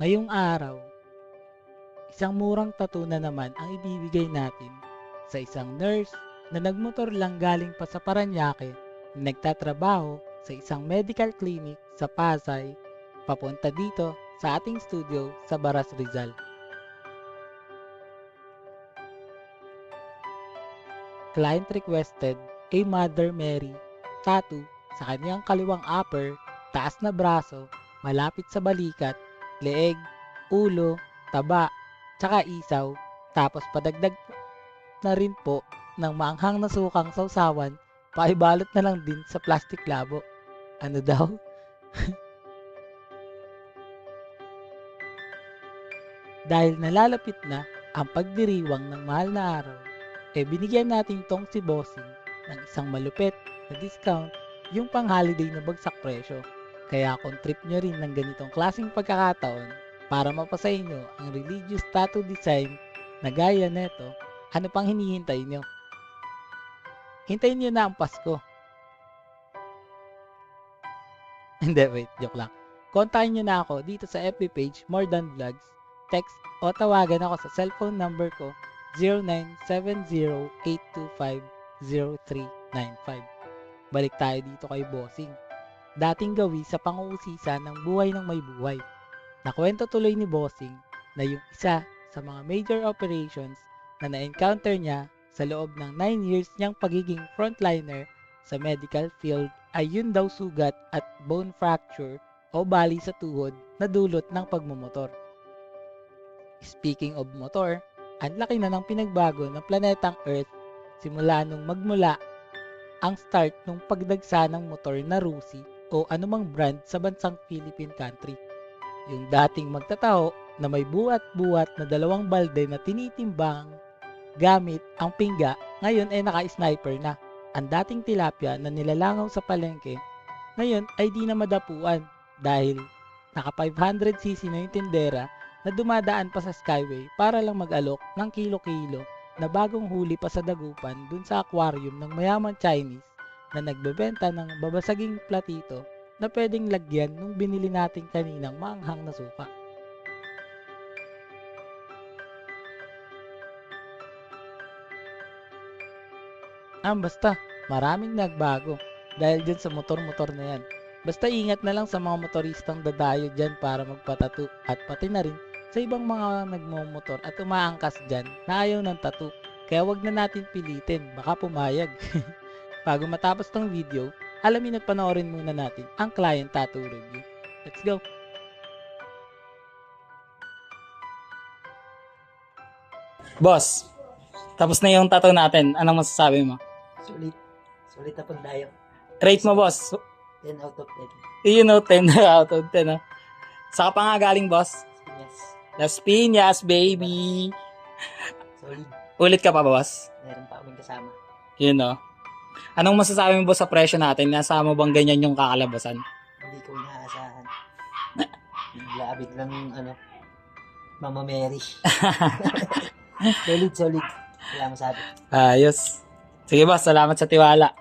Ngayong araw, isang murang tattoo na naman ang ibibigay natin sa isang nurse na nagmotor lang galing pa sa Paranaque na nagtatrabaho sa isang medical clinic sa Pasay papunta dito sa ating studio sa Baras Rizal. Client requested a Mother Mary tattoo sa kanyang kaliwang upper, taas na braso, malapit sa balikat, leeg, ulo, taba, tsaka isaw, tapos padagdag na rin po ng maanghang na sukang sausawan, paibalot na lang din sa plastic labo. Ano daw? Dahil nalalapit na ang pagdiriwang ng mahal na araw, binigyan natin tong si Bossing ng isang malupit na discount yung pang-holiday na bagsak presyo. Kaya kung trip nyo rin ng ganitong klaseng pagkakataon para mapasa inyo ang religious tattoo design na gaya neto, ano pang hinihintay nyo? Hintayin nyo na ang Pasko. Hindi, wait, joke lang. Kontakin nyo na ako dito sa FB page More Than Vlogs, text o tawagan ako sa cellphone number ko 0970-825-0395. Balik tayo dito kay Bossing. Dating gawi sa pang-uusisa ng buhay ng may buhay. Nakwento tuloy ni Bossing na yung isa sa mga major operations na na-encounter niya sa loob ng 9 years niyang pagiging frontliner sa medical field ay yun daw sugat at bone fracture o bali sa tuhod na dulot ng pagmumotor. Speaking of motor, ang laki na ng pinagbago ng planetang Earth simula nung magmula ang start ng pagdagsa ng motor na Rusi o anumang brand sa bansang Philippine country. Yung dating magtataho na may buwat-buwat na dalawang balde na tinitimbang gamit ang pingga, ngayon ay naka-sniper na. Ang dating tilapia na nilalangaw sa palengke, ngayon ay di na madapuan dahil naka 500cc na yung tindera na dumadaan pa sa Skyway para lang mag-alok ng kilo-kilo na bagong huli pa sa dagupan dun sa aquarium ng mayamang Chinese na nagbebenta ng babasaging platito na pwedeng lagyan nung binili natin kaninang maanghang na suka. Basta, maraming nagbago dahil dyan sa motor-motor na yan. Basta ingat na lang sa mga motoristang dadayo dyan para magpatato at pati na rin sa ibang mga nagmumotor at umaangkas dyan na ayaw ng tattoo. Kaya wag na natin pilitin, baka pumayag. Bago matapos tong video, alamin at panoorin muna natin ang client tattoo review. Let's go! Boss, tapos na yung tattoo natin. Anong masasabi mo? Sulit. Sulit na pagdayo. Rate mo, boss. 10 out of 10. You know, 10 out of 10. Saka pa nga galing, boss. Yes. Las Piñas, baby. Solid. Ulit ka pa, boss? Meron pa kaming kasama. You know. Anong masasabi mo, boss, sa presyo natin? Nasa mo bang ganyan yung kakalabasan? Hindi ko inaasahan. Biglang Mama Mary. Solid. Wala masabi. Ayos. Sige, boss. Salamat sa tiwala.